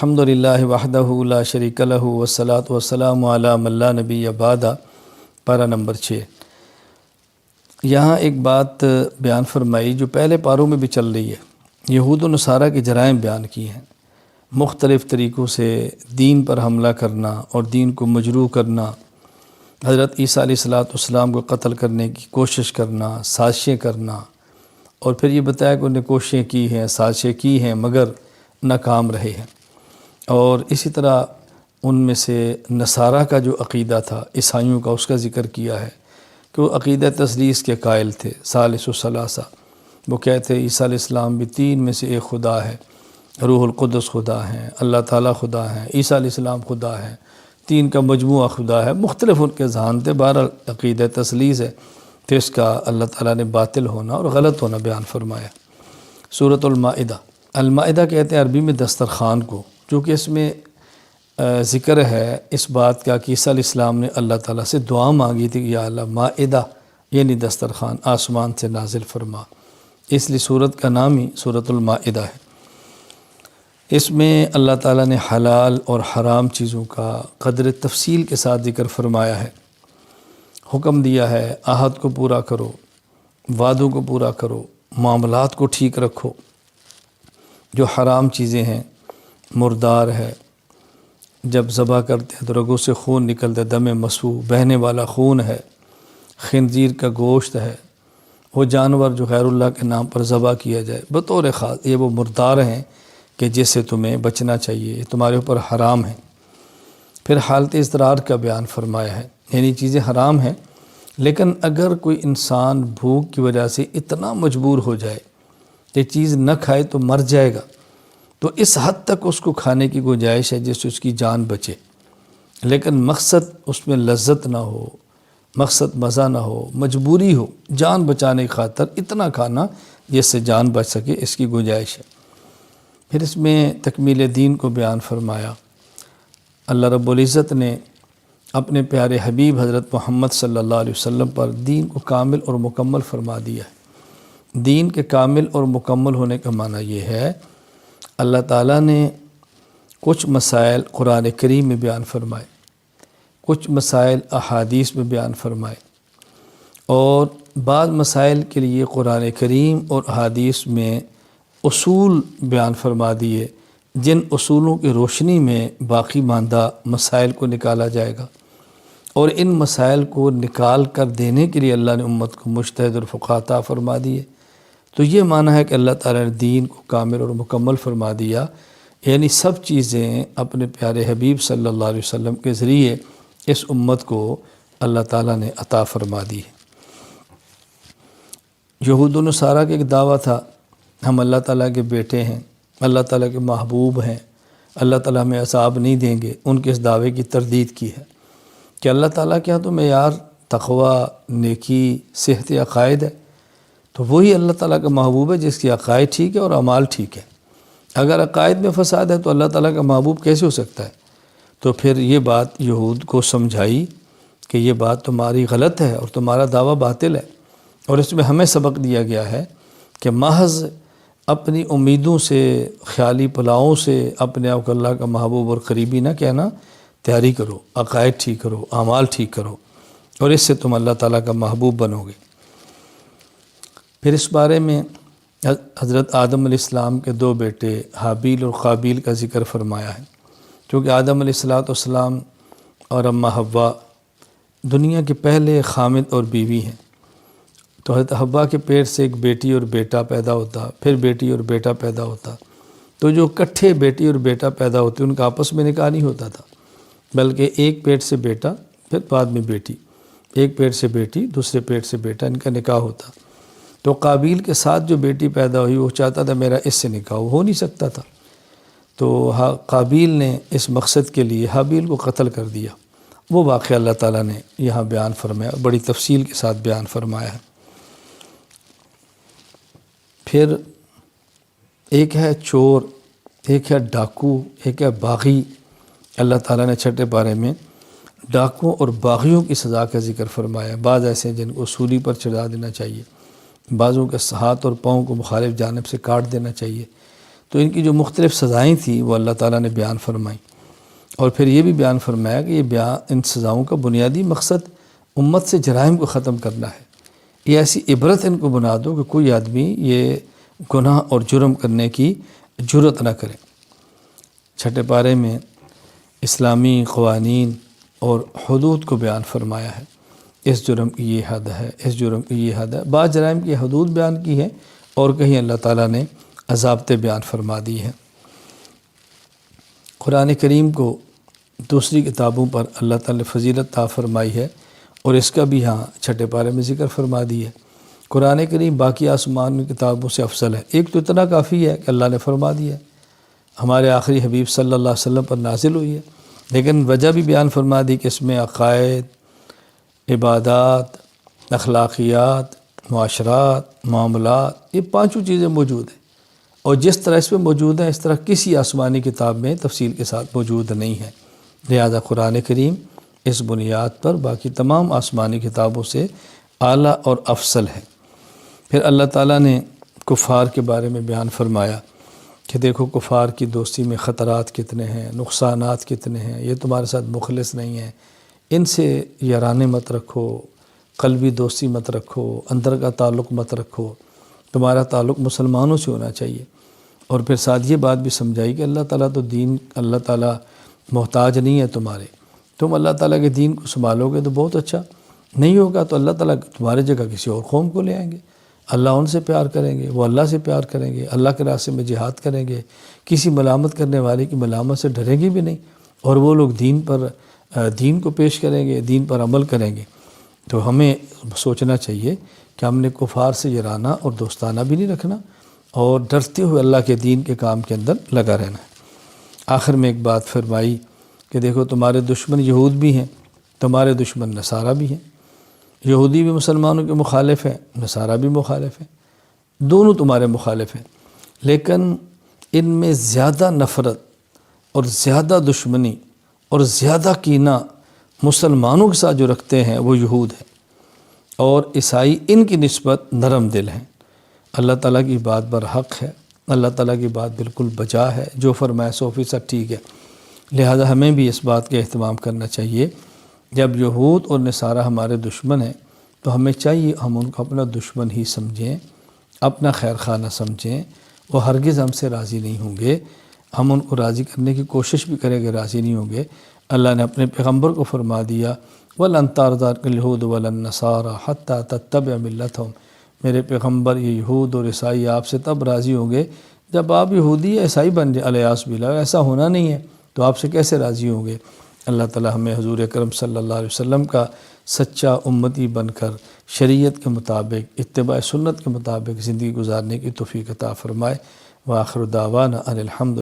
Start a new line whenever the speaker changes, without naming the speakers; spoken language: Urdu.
الحمد للہ وحدہ لا شریک لہ والصلاۃ والسلام علی من لا نبی بعدہ۔ پارہ نمبر 6۔ یہاں ایک بات بیان فرمائی جو پہلے پاروں میں بھی چل رہی ہے۔ یہود و نصارہ کے جرائم بیان کی ہیں، مختلف طریقوں سے دین پر حملہ کرنا اور دین کو مجروح کرنا، حضرت عیسیٰ علیہ السلام کو قتل کرنے کی کوشش کرنا، سازشیں کرنا، اور پھر یہ بتایا کہ انہوں نے کوششیں کی ہیں، سازشیں کی ہیں مگر ناکام رہے ہیں۔ اور اسی طرح ان میں سے نصارہ کا جو عقیدہ تھا، عیسائیوں کا، اس کا ذکر کیا ہے کہ وہ عقیدہ تثلیث کے قائل تھے، ثالث الثلاثہ۔ وہ کہتے ہیں عیسیٰ علیہ السلام بھی تین میں سے ایک خدا ہے، روح القدس خدا ہیں، اللہ تعالیٰ خدا ہیں، عیسیٰ علیہ السلام خدا ہیں، تین کا مجموعہ خدا ہے۔ مختلف ان کے ذہان تھے، بہرحال عقیدہ تثلیث ہے، تو اس کا اللہ تعالیٰ نے باطل ہونا اور غلط ہونا بیان فرمایا۔ سورۃ المائدہ۔ المائدہ کہتے ہیں عربی میں دسترخوان کو، چونکہ اس میں ذکر ہے اس بات کا کہ عیسیٰ علیہ السلام نے اللہ تعالیٰ سے دعا مانگی تھی کہ یا اللہ مائدہ یعنی دسترخوان آسمان سے نازل فرما، اس لیے سورت کا نام ہی سورۃ المائدہ ہے۔ اس میں اللہ تعالیٰ نے حلال اور حرام چیزوں کا قدر تفصیل کے ساتھ ذکر فرمایا ہے، حکم دیا ہے عہد کو پورا کرو، وعدوں کو پورا کرو، معاملات کو ٹھیک رکھو۔ جو حرام چیزیں ہیں، مردار ہے، جب ذبح کرتے ہیں تو رگوں سے خون نکلتا ہے، دم مسفوح، بہنے والا خون ہے، خنزیر کا گوشت ہے، وہ جانور جو غیر اللہ کے نام پر ذبح کیا جائے بطور خاص، یہ وہ مردار ہیں کہ جس سے تمہیں بچنا چاہیے، یہ تمہارے اوپر حرام ہے۔ پھر حالت اضطرار کا بیان فرمایا ہے، یعنی چیزیں حرام ہیں، لیکن اگر کوئی انسان بھوک کی وجہ سے اتنا مجبور ہو جائے کہ چیز نہ کھائے تو مر جائے گا، تو اس حد تک اس کو کھانے کی گنجائش ہے جس سے اس کی جان بچے، لیکن مقصد اس میں لذت نہ ہو، مقصد مزہ نہ ہو، مجبوری ہو، جان بچانے کی خاطر اتنا کھانا جس سے جان بچ سکے، اس کی گنجائش ہے۔ پھر اس میں تکمیل دین کو بیان فرمایا۔ اللہ رب العزت نے اپنے پیارے حبیب حضرت محمد صلی اللہ علیہ وسلم پر دین کو کامل اور مکمل فرما دیا ہے۔ دین کے کامل اور مکمل ہونے کا معنی یہ ہے اللہ تعالیٰ نے کچھ مسائل قرآن کریم میں بیان فرمائے، کچھ مسائل احادیث میں بیان فرمائے، اور بعض مسائل کے لیے قرآن کریم اور احادیث میں اصول بیان فرما دیے، جن اصولوں کی روشنی میں باقی ماندہ مسائل کو نکالا جائے گا، اور ان مسائل کو نکال کر دینے کے لیے اللہ نے امت کو مجتہد اور فقہ عطا فرما دیے۔ تو یہ معنی ہے کہ اللہ تعالیٰ نے دین کو کامل اور مکمل فرما دیا، یعنی سب چیزیں اپنے پیارے حبیب صلی اللہ علیہ وسلم کے ذریعے اس امت کو اللہ تعالیٰ نے عطا فرما دی ہے۔ یہود و نصارہ کا ایک دعویٰ تھا ہم اللہ تعالیٰ کے بیٹے ہیں، اللہ تعالیٰ کے محبوب ہیں، اللہ تعالیٰ ہمیں عذاب نہیں دیں گے۔ ان کے اس دعوے کی تردید کی ہے کہ اللہ تعالیٰ کیا تو معیار تقوی، نیکی، صحت عقائد ہے، تو وہی اللہ تعالیٰ کا محبوب ہے جس کی عقائد ٹھیک ہے اور اعمال ٹھیک ہے۔ اگر عقائد میں فساد ہے تو اللہ تعالیٰ کا محبوب کیسے ہو سکتا ہے؟ تو پھر یہ بات یہود کو سمجھائی کہ یہ بات تمہاری غلط ہے اور تمہارا دعویٰ باطل ہے، اور اس میں ہمیں سبق دیا گیا ہے کہ محض اپنی امیدوں سے، خیالی پلاؤں سے اپنے آپ کو اللہ کا محبوب اور قریبی نہ کہنا، تیاری کرو، عقائد ٹھیک کرو، اعمال ٹھیک کرو، اور اس سے تم اللہ تعالیٰ کا محبوب بنو گے۔ پھر اس بارے میں حضرت آدم علیہ السلام کے دو بیٹے حابیل اور قابیل کا ذکر فرمایا ہے، کیونکہ آدم علیہ السلام اور اماں حوا دنیا کے پہلے خامد اور بیوی ہیں، تو حضرت حوا کے پیٹ سے ایک بیٹی اور بیٹا پیدا ہوتا، پھر بیٹی اور بیٹا پیدا ہوتا، تو جو اکٹھے بیٹی اور بیٹا پیدا ہوتے ان کا آپس میں نکاح نہیں ہوتا تھا، بلکہ ایک پیٹ سے بیٹا، پھر بعد میں بیٹی، ایک پیٹ سے بیٹی، دوسرے پیٹ سے بیٹا، ان کا نکاح ہوتا۔ تو قابیل کے ساتھ جو بیٹی پیدا ہوئی وہ چاہتا تھا میرا اس سے نکاح ہو نہیں سکتا تھا، تو قابیل نے اس مقصد کے لیے حابیل کو قتل کر دیا۔ وہ واقعہ اللہ تعالیٰ نے یہاں بیان فرمایا، بڑی تفصیل کے ساتھ بیان فرمایا ہے۔ پھر ایک ہے چور، ایک ہے ڈاکو، ایک ہے باغی۔ اللہ تعالیٰ نے چھٹے پارے میں ڈاکوں اور باغیوں کی سزا کا ذکر فرمایا۔ بعض ایسے ہیں جن کو سولی پر چڑھا دینا چاہیے، بعضوں کے ہاتھ اور پاؤں کو مخالف جانب سے کاٹ دینا چاہیے۔ تو ان کی جو مختلف سزائیں تھیں وہ اللہ تعالیٰ نے بیان فرمائیں، اور پھر یہ بھی بیان فرمایا کہ ان سزاؤں کا بنیادی مقصد امت سے جرائم کو ختم کرنا ہے۔ یہ ایسی عبرت ان کو بنا دو کہ کوئی آدمی یہ گناہ اور جرم کرنے کی جرت نہ کرے۔ چھٹے پارے میں اسلامی قوانین اور حدود کو بیان فرمایا ہے، اس جرم کی یہ حد ہے، اس جرم کی یہ حد ہے۔ بعض جرائم کی حدود بیان کی ہے اور کہیں اللہ تعالیٰ نے ضابطے بیان فرما دی ہیں۔ قرآن کریم کو دوسری کتابوں پر اللہ تعالیٰ نے فضیلت عطا فرمائی ہے، اور اس کا بھی ہاں چھٹے پارے میں ذکر فرما دی ہے۔ قرآن کریم باقی آسمان کی کتابوں سے افضل ہے۔ ایک تو اتنا کافی ہے کہ اللہ نے فرما دیا ہے، ہمارے آخری حبیب صلی اللہ علیہ وسلم پر نازل ہوئی ہے، لیکن وجہ بھی بیان فرما دی کہ اس میں عقائد، عبادات، اخلاقیات، معاشرات، معاملات، یہ پانچوں چیزیں موجود ہیں، اور جس طرح اس میں موجود ہیں اس طرح کسی آسمانی کتاب میں تفصیل کے ساتھ موجود نہیں ہے۔ لہذا قرآن کریم اس بنیاد پر باقی تمام آسمانی کتابوں سے اعلیٰ اور افضل ہے۔ پھر اللہ تعالیٰ نے کفار کے بارے میں بیان فرمایا کہ دیکھو کفار کی دوستی میں خطرات کتنے ہیں، نقصانات کتنے ہیں، یہ تمہارے ساتھ مخلص نہیں ہیں، ان سے یارانے مت رکھو، قلبی دوستی مت رکھو، اندر کا تعلق مت رکھو، تمہارا تعلق مسلمانوں سے ہونا چاہیے۔ اور پھر ساتھ یہ بات بھی سمجھائی کہ اللہ تعالیٰ تو اللہ تعالیٰ محتاج نہیں ہے تمہارے، تم اللہ تعالیٰ کے دین کو سنبھالو گے تو بہت اچھا، نہیں ہوگا تو اللہ تعالیٰ تمہاری جگہ کسی اور قوم کو لے آئیں گے، اللہ ان سے پیار کریں گے، وہ اللہ سے پیار کریں گے، اللہ کے راستے میں جہاد کریں گے، کسی ملامت کرنے والے کی ملامت سے ڈریں گے بھی نہیں، اور وہ لوگ دین کو پیش کریں گے، دین پر عمل کریں گے۔ تو ہمیں سوچنا چاہیے کہ ہم نے کفار سے یارانہ اور دوستانہ بھی نہیں رکھنا، اور ڈرتے ہوئے اللہ کے دین کے کام کے اندر لگا رہنا ہے۔ آخر میں ایک بات فرمائی کہ دیکھو تمہارے دشمن یہود بھی ہیں، تمہارے دشمن نصارہ بھی ہیں، یہودی بھی مسلمانوں کے مخالف ہیں، نصارہ بھی مخالف ہیں، دونوں تمہارے مخالف ہیں، لیکن ان میں زیادہ نفرت اور زیادہ دشمنی اور زیادہ کینہ مسلمانوں کے ساتھ جو رکھتے ہیں وہ یہود ہیں، اور عیسائی ان کی نسبت نرم دل ہیں۔ اللہ تعالیٰ کی بات برحق ہے، اللہ تعالیٰ کی بات بالکل بجا ہے، جو فرمایا 100% ٹھیک ہے۔ لہذا ہمیں بھی اس بات کا اہتمام کرنا چاہیے، جب یہود اور نصارہ ہمارے دشمن ہیں تو ہمیں چاہیے ہم ان کو اپنا دشمن ہی سمجھیں، اپنا خیر خواہ نہ سمجھیں، وہ ہرگز ہم سے راضی نہیں ہوں گے، ہم ان کو راضی کرنے کی کوشش بھی کریں گے، راضی نہیں ہوں گے۔ اللہ نے اپنے پیغمبر کو فرما دیا وَلَن تَرْضَىٰ عَنكَ الْيَهُودُ وَلَا النَّصَارَىٰ حَتَّىٰ تَتَّبِعَ مِلَّتَهُمْ، میرے پیغمبر یہ یہود اور عیسائی آپ سے تب راضی ہوں گے جب آپ یہودی یا عیسائی بن جائیں، الیاذ باللہ، ایسا ہونا نہیں ہے تو آپ سے کیسے راضی ہوں گے؟ اللہ تعالی ہمیں حضور اکرم صلی اللہ علیہ وسلم کا سچا امتی بن کر شریعت کے مطابق، اتباع سنت کے مطابق زندگی گزارنے کی توفیق عطا فرمائے۔ وآخر دعوانا ان الحمد